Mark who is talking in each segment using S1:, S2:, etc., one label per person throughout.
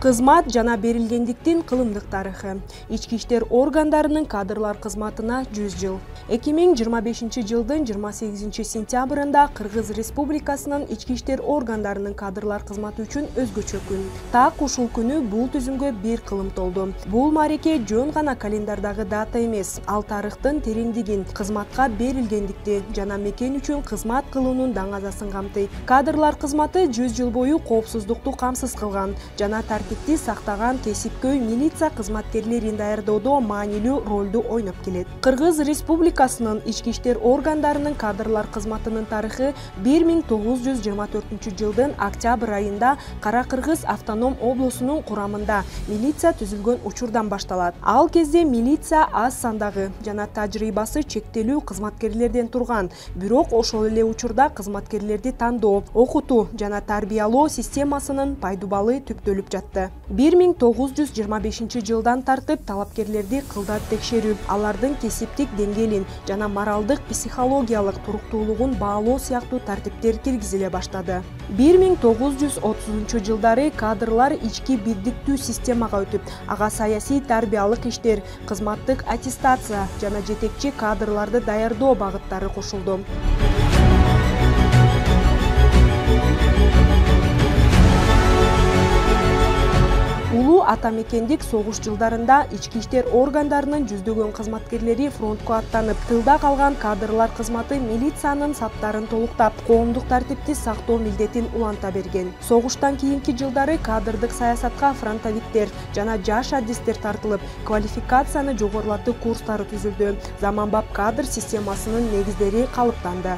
S1: Кызмат жана берилгендиктин кылымдык тарыхы. Ички иштер органдарынын кадрлар кызматына 100 жыл. 2025 жылдын 28 сентябрында Кыргыз Республикасынын ички иштер органдарынын кадрлар кызматы үчүн өзгөчө күн. Так ушул күнү бул түзүмгө бир кылым толду. Бул мареке жөн гана календардагы дата эмес, ал тарыхтын тереңдигин, кызматка берилгендикти жана мекен үчүн кызмат кылуунун даңазасын камтыйт. Кадрлар кызматы 100 жыл бою коопсуздукту камсыз кылган жана тартипти сактаган кесипкөй милиция кызматкерлерин даярдоодо маанилүү ролду ойноп келет. Кыргыз Республикасынын ички иштер органдарынын кадрлар кызматынын тарыхы 1924 жылдын октябрь айында Кара-Кыргыз автоном облусунун курамында милиция түзүлгөн учурдан башталат. Ал кезде милиция аз сандагы жана тажрыйбасы чектелүү кызматкерлерден турган, бирок ошол эле учурда кызматкерлерди тандоо, окутуу жана тарбиялоо системасынын пайдубалы түптөлүп жатты. 1925 жылдан тартып талапкерлерди кылдат текшерүү, алардын кесиптик деңгээлин жана моралдык психологиялык туруктуулугун баалоо сыяктуу тартиптер киргизиле баштады. 1930 жылдары кадрлар ички бирдиктүү системага өтүп, ага саясий тарбиялык иштер, кызматтык аттестация жана жетекчи кадрларды даярдоо багыттары кошулду. Улуу ата мекендик согуш жылдарында ички иштер органдарынын жүздөгөн кызматкерлери фронтко аттанып, тылда калган кадрлар кызматы милициянын саптарын толуктап, коомдук тартипти сактоо милдетин уланта берген. Согуштан кийинки жылдары кадрдык саясатка фронтовиктер жана жаш адистер тартылып, квалификацияны жогорулатуу курстары түзүлдү. Заманбап кадр системасынын негиздери калыптанды.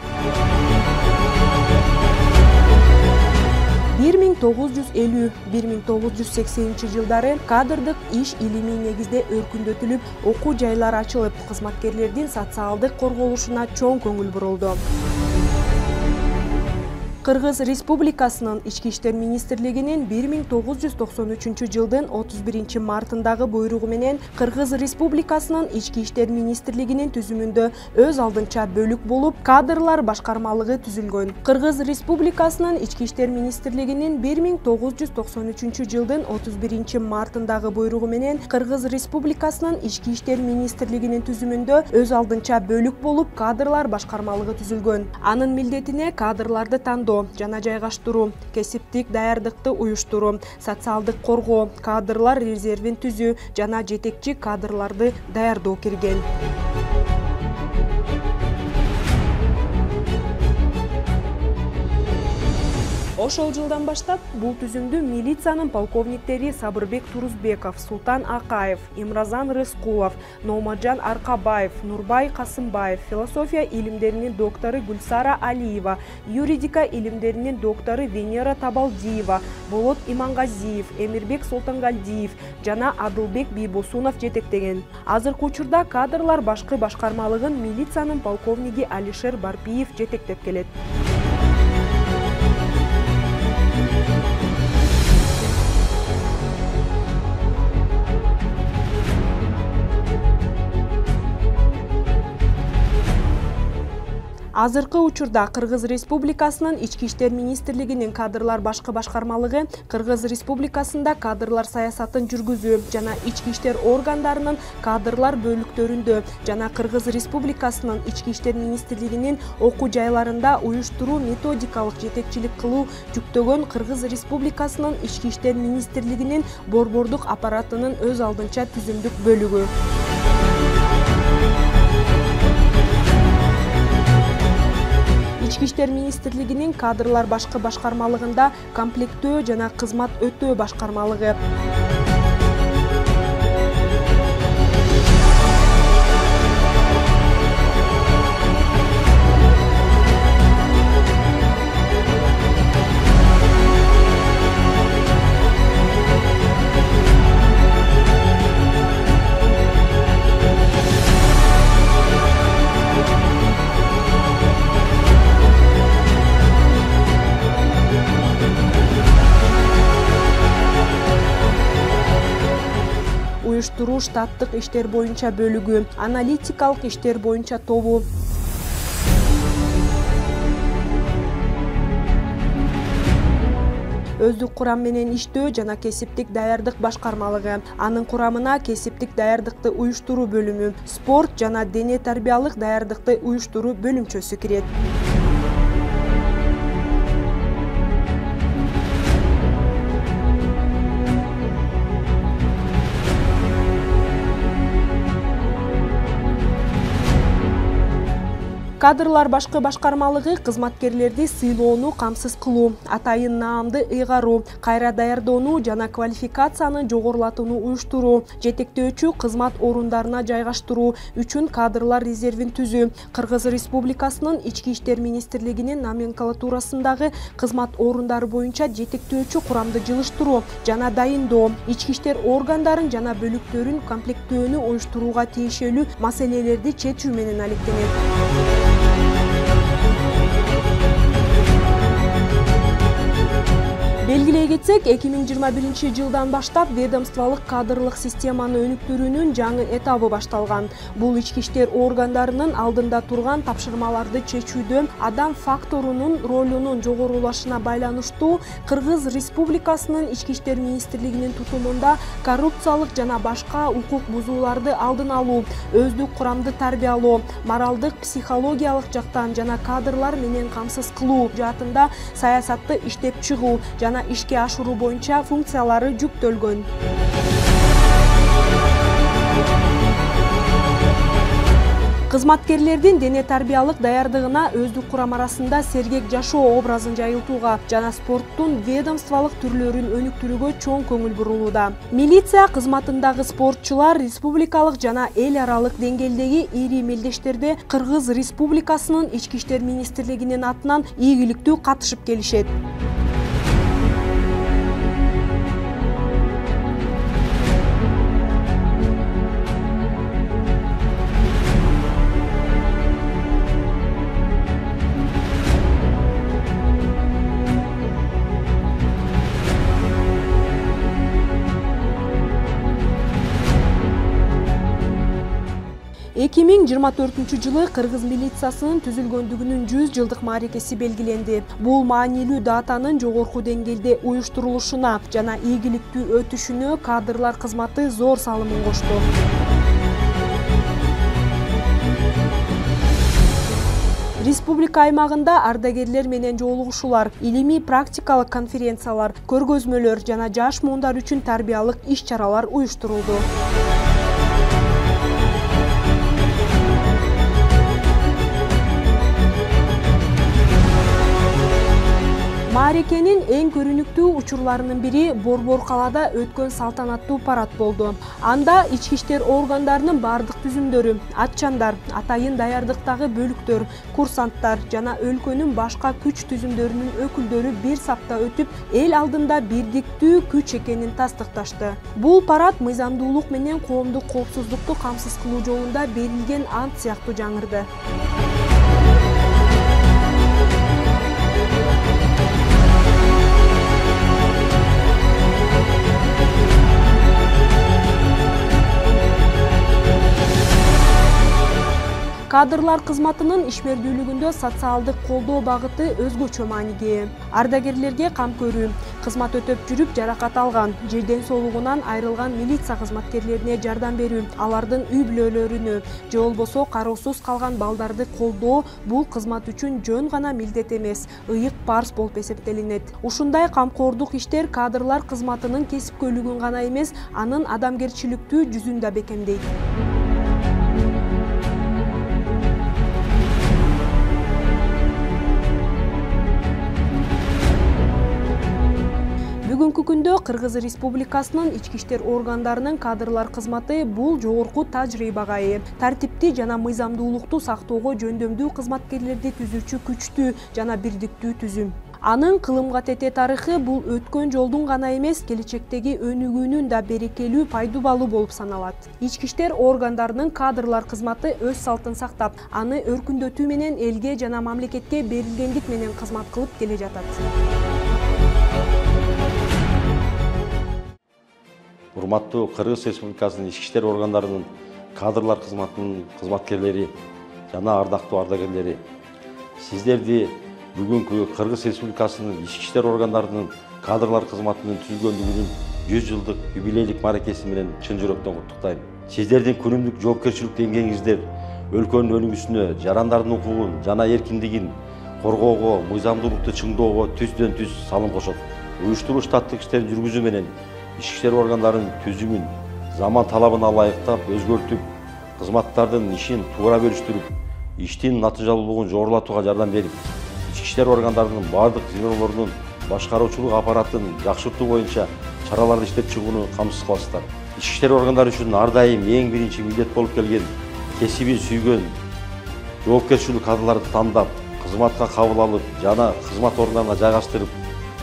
S1: 1950-1980 жылдары кадрдык иш илимий негизде өркүндөтүлүп, окуу жайлар ачылып, кызматкерлердин социалдык корголушуна чоң көңүл бурулду. Кыргыз Республикасынын ички иштер министрлигинин 1993 жылдын 31 мартындагы буйругу менен Кыргыз Республикасынын ички иштер министрлигинин түзүмүндө өз алдынча бөлүк болуп, кадрлар башкармалыгы түзүлгөн. Кыргыз Республикасынын ички иштер министрлигинин 1993 жылдын 31 мартындагы буйругу менен Кыргыз Республикасынын ички иштер министрлигинин түзүмүндө өз алдынча бөлүк болуп, кадрлар башкармалыгы түзүлгөн. Анын милдетине кадрларды тандоо жана жайгаштыруу, кесиптик даярдыкты уюштуруу, социалдык коргоо, кадрлар резервин түзүү жана жетекчи кадрларды даярдоо кирген. Ошол жылдан баштап бул түзүмдү милициянын полковниктери Сабырбек Турузбеков, Султан Акаев, Имразан Рыскулов, Номаджан Аркабаев, Нурбай Касымбаев, философия илимдеринин доктору Гүлсара Алиева, юридика илимдеринин доктору Венера Табалдиева, Болот Имангазиев, Эмирбек Солтангалдиев жана Адылбек Бийбосунов жетектеген. Азыркы учурда кадрлар башкы башкармалыгын милициянын полковниги Алишер Барпиев жетектеп келет. Азыркы учурда Кыргыз Республикасынын ички иштер министрлигинин кадрлар башкы башкармалыгы Кыргыз Республикасында кадрлар саясатын жүргүзүү жана ички иштер органдарынын кадрлар бөлүктөрүндө жана Кыргыз Республикасынын ички иштер министрлигинин окуу жайларында уюштуруу методикалык жетекчилик кылуу жүктөгөн Кыргыз Республикасынын ички иштер министрлигинин борбордук аппаратынын өз алдынча түзүмдүк бөлүгү. Ички иштер министрлигинин кадрлар башкы башкармалыгында комплектөө жана кызмат өтөө башкармалыгы. Уюштуруу штаттык иштер боюнча бөлүгү, аналитикалык иштер боюнча тобу, өздүк курам менен иштөө жана кесиптик даярдык башкармалыгы. Анын курамына кесиптик даярдыкты уюштуруу бөлүмү, спорт жана дене тарбиялык даярдыкты уюштуруу бөлүмчөсү кирет. Кадрлар башкы башкармалыгы кызматкерлерди сыйлоону камсыз кылуу, атайын наамды ыйгаруу, кайра даярдоону жана квалификацияны жогорулатууну уюштуруу, жетектөөчү кызмат орундарына жайгаштыруу үчүн кадрлар резервин түзүү, Кыргыз Республикасынын Ички иштер министрлигинин номенклатурасындагы кызмат орундары боюнча жетектөөчү курамды жылыштыруу жана дайындоо, ички иштер органдарын жана бөлүктөрүн комплектөөнү уюштурууга тиешелүү маселелерди чечүү менен алектенет. Белгилей кетсек, 2021 жылдан баштап ведомстволук кадрлык системаны өнүктүрүүнүн жаңы этабы башталган. Бул ички иштер органдарынын алдында турган тапшырмаларды чечүүдө адам факторунун ролунун жогорулашына байланыштуу Кыргыз Республикасынын Ички иштер министрлигинин тутумунда коррупциялык жана башка укук бузууларды алдын алуу, өздүк курамды тарбиялоо, моралдык, психологиялык жактан жана кадрлар менен камсыз кылуу жаатында саясатты иштеп чыгуу жана ишке ашыруу боюнча функциялары жүктөлгөн. Кызматкерлердин дене тарбиялык даярдыгына өздүк курам арасында сергек жашоо образын жайылтууга жана спорттун ведомстволук түрлөрүн өнүктүрүүгө чоң көңүл бурулууда. Милиция кызматындагы спортчулар республикалык жана эл аралык деңгээлдеги ири мелдештерде Кыргыз Республикасынын Ички иштер министрлигинин атынан ийгиликтүү катышып келишет. Эки 2024 Кыргыз милициясынын түзүлгөндүгүнүн 100 жылдык мааракеси белгиленди. Бул маанилүү датанын жогорку деңгээлде уюштурулушуна жана ийгиликтүү өтүшүнө кадрлар кызматы зор салымын кошту. Республика аймагында ардагерлер менен жолугушуулар, илимий практикалык конференциялар, көргөзмөлөр жана жаш муундар үчүн тарбиялык иш-чаралар уюштурулду. Мааракенин эң көрүнүктүү учурларынын бири Борбор калаада өткөн салтанаттуу парад болду. Анда ички иштер органдарынын бардык түзүмдөрү, атчандар, атайын даярдыктагы бөлүктөр, курсанттар жана өлкөнүн башка күч түзүмдөрүнүн өкүлдөрү бир сапта өтүп, эл алдында бирдиктүү күч экенин тастыкташты. Бул парад мыйзамдуулук менен коомдук коопсуздукту камсыз кылуу жолунда берилген ант сыяктуу жаңырды. Кадрлар кызматынын ишмердүүлүгүндө социалдык колдоо багыты өзгөчө мааниге. Ардагерлерге кам көрүү, кызмат өтөп жүрүп жаракат алган же ден соолугунан айрылган милиция кызматкерлерине жардам берүү, алардын үй бүлөлөрүнө же болбосо кароосуз калган балдарды колдоо бул кызмат үчүн жөн гана милдет эмес, ыйык парз болуп эсептелинет. Ушундай камкордук иштер кадрлар кызматынын кесипкөйлүгүн гана эмес, анын адамгерчиликтүү жүзүн да бекемдейт. Бүгүнкү күндө Кыргыз Республикасынын ички иштер органдарынын кадрлар кызматы бул жогорку тажрыйбага ээ, тартипти жана мыйзамдуулукту сактоого жөндөмдүү кызматкерлерди түзүүчү күчтүү жана бирдиктүү түзүм. Анын кылымга тете тарыхы бул өткөн жолдун гана эмес, келечектеги өнүгүүнүн да берекелүү пайдубалы болуп саналат. Ички иштер органдарынын кадрлар кызматы өз салтын сактап, аны өркүндөтүү менен элге жана мамлекетке берилгендик менен кызмат кылып келе жатат.
S2: Урматтуу Кыргыз Республикасынын ички иштер органдарынын кадрлар кызматынын кызматкерлери жана ардактуу ардагерлери, сиздерди бүгүнкү Кыргыз Республикасынын ички иштер органдарынын кадрлар кызматынын түзүлгөндүгүнүн 100 жылдык юбилейлик мааракеси менен чын жүрөктөн куттуктайм. Сиздердин күнүмдүк жоопкерчиликтүү эмгегиңиздер өлкөнүн өнүгүүсүнө, жарандардын укугун жана эркиндигин коргоого, мыйзамдуулукту чыңдоого түздөн түз салым кошот. Уюштуруу штаттык иштерин жүргүзүү менен ички иштер органдарынын түзүмүн заман талабына ылайыктап өзгөртүп, кызматтардын ишин туура бөлүштүрүп, иштин натыйжалуулугун жогорулатууга жардам берип, ички иштер органдарынын бардык звенолорунун башкаруучулук аппаратын жакшыртуу боюнча чараларды иштеп чыгууну камсыз кыласыздар. Ички иштер органдары үчүн ар дайым эң биринчи милдет болуп келген кесибин сүйгөн жоопкерчилүү кадрларды тандап, кызматка кабыл алып жана кызмат орундарына жайгаштырып,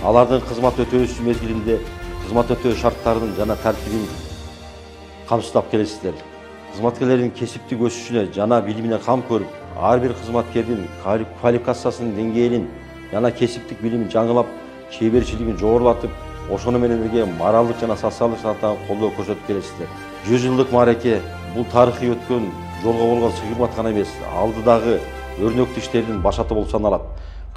S2: алардын кызмат өтөөсү мезгилинде кызмат өтөө шарттарынын жана тартибин камсыздап келесиздер. Кызматкерлердин кесиптик өсүшүнө жана билимине кам көрүп, ар бир кызматкердин квалификациясынын деңгээлин жана кесиптик билимин жаңылап, шеберчилигин жогорулатып, ошону менен бирге моралдык жана социалдык жактан колдоо көрсөтүп келесиздер. 100 жылдык маареке бул тарыхый өткөн жолго болгон сыйырмат гана эмес, алдыдагы өрнөктүү иштердин башаты болуп саналат.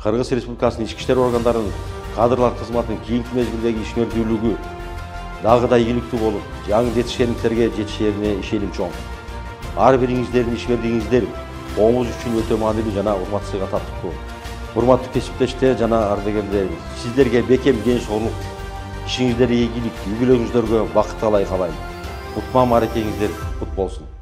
S2: Кыргыз Республикасынын ички иштер органдарынын кадрлар кызматынын кийинки мезгилдеги ишмердүүлүгү дагы да ийгиликтүү болуп, жаңы жетишкендиктерге жетишерине ишеним чоң. Ар бириңиздердин ишмердигиңиздер коомубуз үчүн өтө маанилүү жана урмат сыйга татыктуу. Урматтуу кесиптештер жана ардагерлер, сиздерге бекем ден соолук, ишиңиздерге ийгилик, үй бүлөңүздөргө бакыт каалай каалайм. Кутман мааракеңиздер кут болсун.